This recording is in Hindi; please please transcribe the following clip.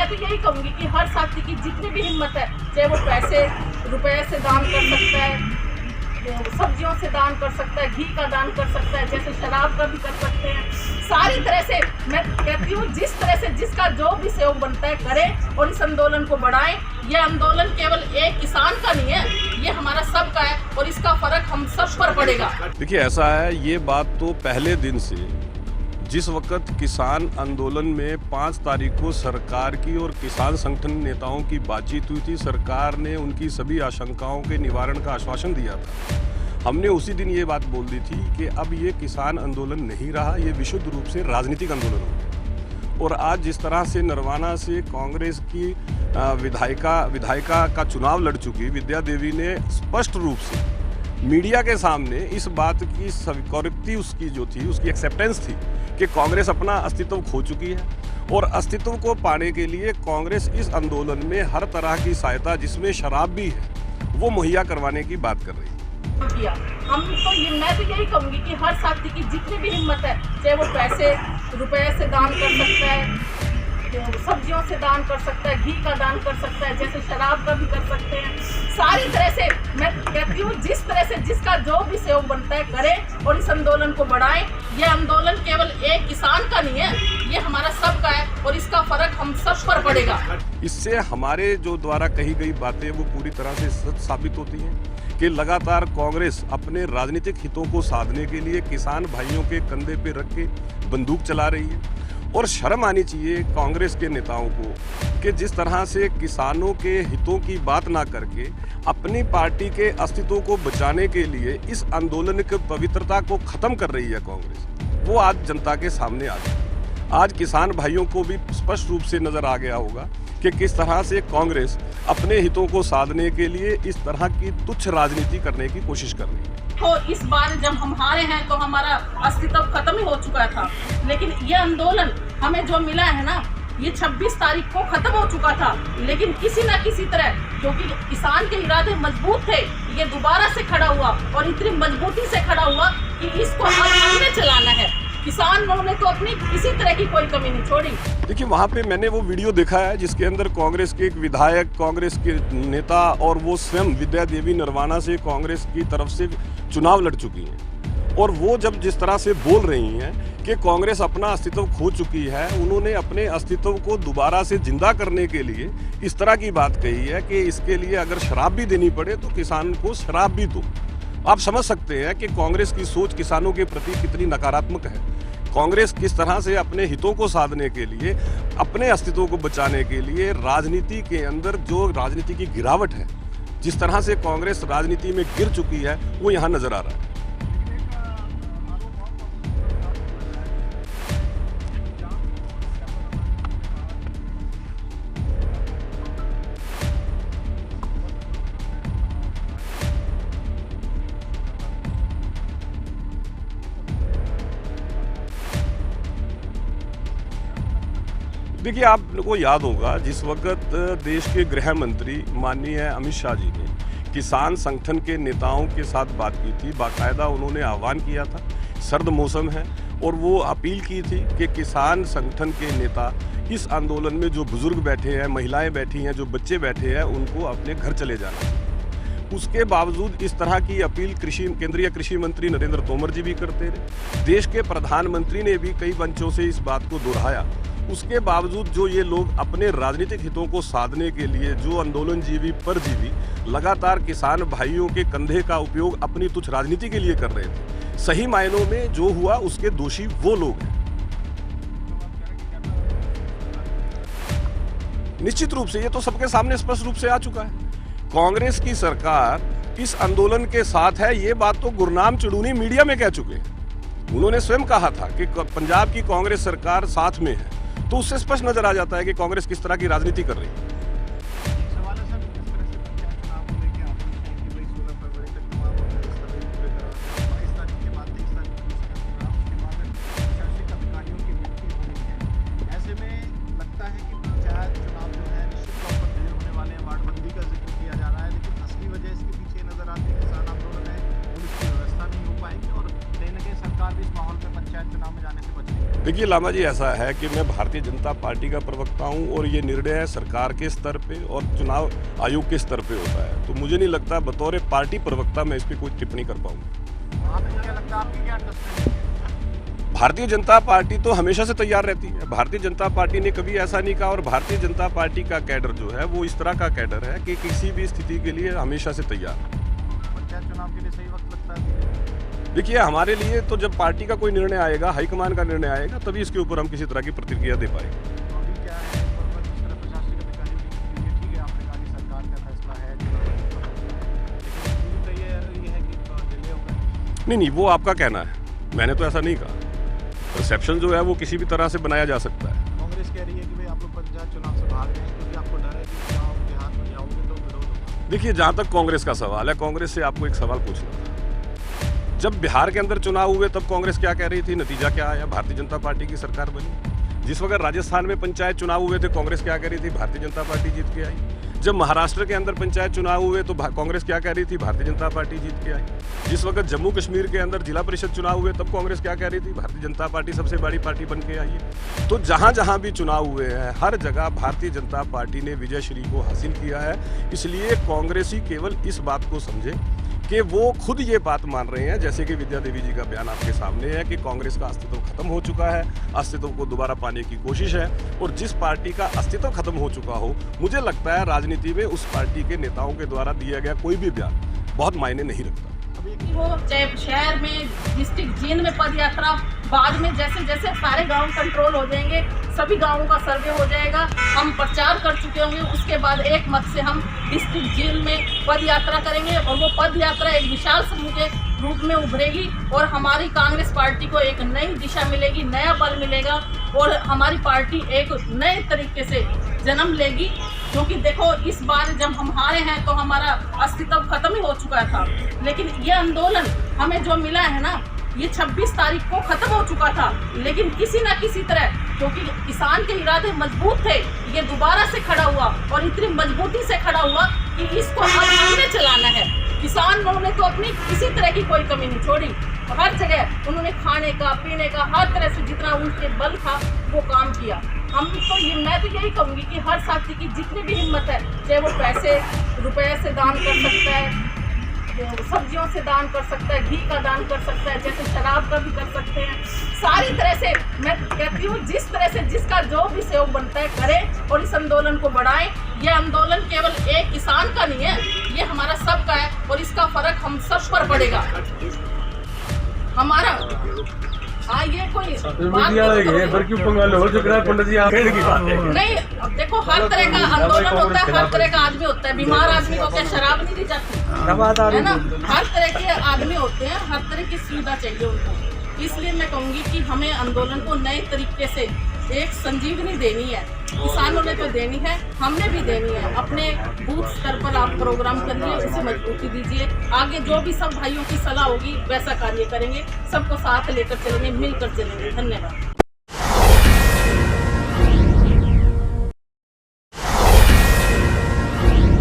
मैं तो यही कहूँगी कि हर साथी की जितनी भी हिम्मत है, चाहे वो पैसे रुपए से दान कर सकता है, सब्जियों से दान कर सकता है, घी का दान कर सकता है, जैसे शराब का भी कर सकते हैं। सारी तरह से मैं कहती हूँ जिस तरह से जिसका जो भी सहयोग बनता है करें और इस आंदोलन को बढ़ाएं। ये आंदोलन केवल एक किसान का नहीं है, ये हमारा सबका है और इसका फर्क हम सब पर पड़ेगा। देखिए ऐसा है, ये बात तो पहले दिन से जिस वक्त किसान आंदोलन में 5 तारीख को सरकार की और किसान संगठन नेताओं की बातचीत हुई थी, सरकार ने उनकी सभी आशंकाओं के निवारण का आश्वासन दिया था। हमने उसी दिन ये बात बोल दी थी कि अब ये किसान आंदोलन नहीं रहा, ये विशुद्ध रूप से राजनीतिक आंदोलन हो गया। और आज जिस तरह से नरवाना से कांग्रेस की विधायिका का चुनाव लड़ चुकी विद्या देवी ने स्पष्ट रूप से मीडिया के सामने इस बात की स्वीकृति उसकी जो थी, उसकी एक्सेप्टेंस थी कि कांग्रेस अपना अस्तित्व खो चुकी है और अस्तित्व को पाने के लिए कांग्रेस इस आंदोलन में हर तरह की सहायता, जिसमें शराब भी है, वो मुहैया करवाने की बात कर रही है। मैं तो यही कहूँगी कि हर साथी की जितनी भी हिम्मत है, चाहे वो पैसे रुपए से दान कर सकता है, सब्जियों से दान कर सकता है, घी का दान कर सकता है, जैसे शराब का भी कर सकते हैं। सारी तरह से मैं कहती हूँ जिस तरह से जिसका जो भी सहयोग बनता है करें और इस आंदोलन को बढ़ाएं। ये आंदोलन केवल एक किसान का नहीं है, ये हमारा सबका है और इसका फर्क हम सब पर पड़ेगा। इससे हमारे जो द्वारा कही गई बातें वो पूरी तरह से सच साबित होती हैं कि लगातार कांग्रेस अपने राजनीतिक हितों को साधने के लिए किसान भाइयों के कंधे पे रख के बंदूक चला रही है। और शर्म आनी चाहिए कांग्रेस के नेताओं को कि जिस तरह से किसानों के हितों की बात ना करके अपनी पार्टी के अस्तित्व को बचाने के लिए इस आंदोलन की पवित्रता को खत्म कर रही है कांग्रेस, वो आज जनता के सामने आ गई। आज किसान भाइयों को भी स्पष्ट रूप से नजर आ गया होगा कि किस तरह से कांग्रेस अपने हितों को साधने के लिए इस तरह की तुच्छ राजनीति करने की कोशिश कर रही है। तो इस बार जब हम हारे हैं तो हमारा अस्तित्व खत्म ही हो चुका था, लेकिन ये आंदोलन हमें जो मिला है ना, ये 26 तारीख को खत्म हो चुका था, लेकिन किसी न किसी तरह जो कि किसान के इरादे मजबूत थे, ये दोबारा से खड़ा हुआ और इतनी मजबूती से खड़ा हुआ कि इसको हमने चलाना है। किसानों ने तो अपनी किसी तरह की कोई कमी नहीं छोड़ी। देखिए वहाँ पे मैंने वो वीडियो देखा है जिसके अंदर कांग्रेस के एक विधायक, कांग्रेस के नेता और वो स्वयं विद्या देवी नरवाना से कांग्रेस की तरफ से चुनाव लड़ चुकी हैं, और वो जब जिस तरह से बोल रही हैं कि कांग्रेस अपना अस्तित्व खो चुकी है, उन्होंने अपने अस्तित्व को दोबारा से जिंदा करने के लिए इस तरह की बात कही है कि इसके लिए अगर शराब भी देनी पड़े तो किसान को शराब भी दो। आप समझ सकते हैं कि कांग्रेस की सोच किसानों के प्रति कितनी नकारात्मक है। कांग्रेस किस तरह से अपने हितों को साधने के लिए, अपने अस्तित्व को बचाने के लिए राजनीति के अंदर जो राजनीति की गिरावट है, जिस तरह से कांग्रेस राजनीति में गिर चुकी है, वो यहाँ नजर आ रहा है। देखिए आप लोगों को याद होगा जिस वक्त देश के गृह मंत्री माननीय अमित शाह जी ने किसान संगठन के नेताओं के साथ बात की थी, बाकायदा उन्होंने आह्वान किया था, सर्द मौसम है, और वो अपील की थी कि किसान संगठन के नेता इस आंदोलन में जो बुजुर्ग बैठे हैं, महिलाएं बैठी हैं, जो बच्चे बैठे हैं, उनको अपने घर चले जाना। उसके बावजूद इस तरह की अपील केंद्रीय कृषि मंत्री नरेंद्र तोमर जी भी करते रहे, देश के प्रधानमंत्री ने भी कई मंचों से इस बात को दोहराया। उसके बावजूद जो ये लोग अपने राजनीतिक हितों को साधने के लिए, जो आंदोलनजीवी परजीवी लगातार किसान भाइयों के कंधे का उपयोग अपनी तुच्छ राजनीति के लिए कर रहे थे, सही मायनों में जो हुआ उसके दोषी वो लोग हैं। निश्चित रूप से ये तो सबके सामने स्पष्ट रूप से आ चुका है। कांग्रेस की सरकार इस आंदोलन के साथ है, ये बात तो गुरनाम चुड़ूनी मीडिया में कह चुके हैं। उन्होंने स्वयं कहा था कि पंजाब की कांग्रेस सरकार साथ में है, तो उससे स्पष्ट नजर आ जाता है कि कांग्रेस किस तरह की राजनीति कर रही है। इस माहौल में पंचायत चुनाव में जाने से बच रही है। देखिए लामा जी, ऐसा है कि मैं भारतीय जनता पार्टी का प्रवक्ता हूं और ये निर्णय सरकार के स्तर पे और चुनाव आयोग के स्तर पे होता है, तो मुझे नहीं लगता बतौर पार्टी प्रवक्ता मैं इस पर कोई टिप्पणी कर पाऊंगा। आपको क्या लगता है, आपकी क्या अंडरस्टैंडिंग? भारतीय जनता पार्टी तो हमेशा से तैयार रहती है। भारतीय जनता पार्टी ने कभी ऐसा नहीं कहा, और भारतीय जनता पार्टी का कैडर जो है वो इस तरह का कैडर है कि किसी भी स्थिति के लिए हमेशा से तैयार है। पंचायत चुनाव के लिए सही वक्त लगता है? देखिए, हमारे लिए तो जब पार्टी का कोई निर्णय आएगा, हाईकमान का निर्णय आएगा, तभी इसके ऊपर हम किसी तरह की प्रतिक्रिया दे पाएंगे। तो अभी क्या है, जिस तरह प्रशासनिक अधिकारी ने ठीक है, आपने कहा कि सरकार का फैसला है, लेकिन ये है कि डिले होगा। नहीं, वो आपका कहना है, मैंने तो ऐसा नहीं कहा। परसेप्शन जो है वो किसी भी तरह से बनाया जा सकता है। कांग्रेस कह रही है कि भाई आप लोग पंचायत चुनाव से भाग रहे हैं क्योंकि आपको डर है कि चुनाव के हाथ में जाओगे तो विरोध होगा। देखिए, जहाँ तक कांग्रेस का सवाल है, कांग्रेस से आपको एक सवाल पूछना था। जब बिहार के अंदर चुनाव हुए तब कांग्रेस क्या कह रही थी, नतीजा क्या आया? भारतीय जनता पार्टी की सरकार बनी। जिस वक्त राजस्थान में पंचायत चुनाव हुए थे, कांग्रेस क्या कह रही थी? भारतीय जनता पार्टी जीत के आई। जब महाराष्ट्र के अंदर पंचायत चुनाव हुए तो कांग्रेस क्या कह रही थी? भारतीय जनता पार्टी जीत के आई। जिस वक्त जम्मू कश्मीर के अंदर जिला परिषद चुनाव हुए तब कांग्रेस क्या कह रही थी? भारतीय जनता पार्टी सबसे बड़ी पार्टी बन के आई है। तो जहां जहां भी चुनाव हुए हैं, हर जगह भारतीय जनता पार्टी ने विजय श्री को हासिल किया है। इसलिए कांग्रेसी केवल इस बात को समझे कि वो खुद ये बात मान रहे हैं, जैसे कि विद्या देवी जी का बयान आपके सामने है कि कांग्रेस का अस्तित्व खत्म हो चुका है, अस्तित्व को दोबारा पाने की कोशिश है। और जिस पार्टी का अस्तित्व खत्म हो चुका हो, मुझे लगता है राजनीति में उस पार्टी के नेताओं के द्वारा दिया गया कोई भी बयान बहुत मायने नहीं रखता। वो चाहे शहर में, डिस्ट्रिक्ट जींद में पद यात्रा, बाद में जैसे जैसे सारे गांव कंट्रोल हो जाएंगे, सभी गांवों का सर्वे हो जाएगा, हम प्रचार कर चुके होंगे, उसके बाद एक मत से हम डिस्ट्रिक्ट जींद में पद यात्रा करेंगे और वो पद यात्रा एक विशाल समूह के रूप में उभरेगी और हमारी कांग्रेस पार्टी को एक नई दिशा मिलेगी, नया बल मिलेगा और हमारी पार्टी एक नए तरीके से जन्म लेगी। क्योंकि देखो, इस बार जब हम हारे हैं तो हमारा अस्तित्व खत्म ही हो चुका था, लेकिन ये आंदोलन हमें जो मिला है ना, ये 26 तारीख को खत्म हो चुका था, लेकिन किसी न किसी तरह, क्योंकि किसान के इरादे मजबूत थे, ये दोबारा से खड़ा हुआ और इतनी मजबूती से खड़ा हुआ कि इसको अब हमने चलाना है। किसानों ने तो अपनी किसी तरह की कोई कमी नहीं छोड़ी, हर जगह उन्होंने खाने का, पीने का, हर तरह से जितना उनके बल था वो काम किया। मैं तो यही कहूँगी कि हर साथी की जितनी भी हिम्मत है, चाहे वो पैसे रुपए से दान कर सकता है, सब्जियों से दान कर सकता है, घी का दान कर सकता है, जैसे शराब का भी कर सकते हैं, सारी तरह से मैं कहती हूँ जिस तरह से जिसका जो भी सहयोग बनता है करें और इस आंदोलन को बढ़ाएं। ये आंदोलन केवल एक किसान का नहीं है, ये हमारा सबका है और इसका फर्क हम सब पर पड़ेगा। हमारा ये कोई बात नहीं। अब देखो, हर तरह का आंदोलन होता है, हर तरह का आदमी होता है। बीमार आदमी को क्या शराब नहीं दी जाती है ना? हर तरह के आदमी होते हैं, हर तरह की सुविधा चाहिए उनको। इसलिए मैं कहूँगी कि हमें आंदोलन को नए तरीके से एक संजीवनी देनी है। किसानों ने तो देनी है, हमने भी देनी है। अपने बूथ स्तर पर आप प्रोग्राम करिए, उसे मजबूती दीजिए। आगे जो भी सब भाइयों की सलाह होगी वैसा कार्य करेंगे, सबको साथ लेकर चलेंगे, मिलकर चलेंगे। धन्यवाद।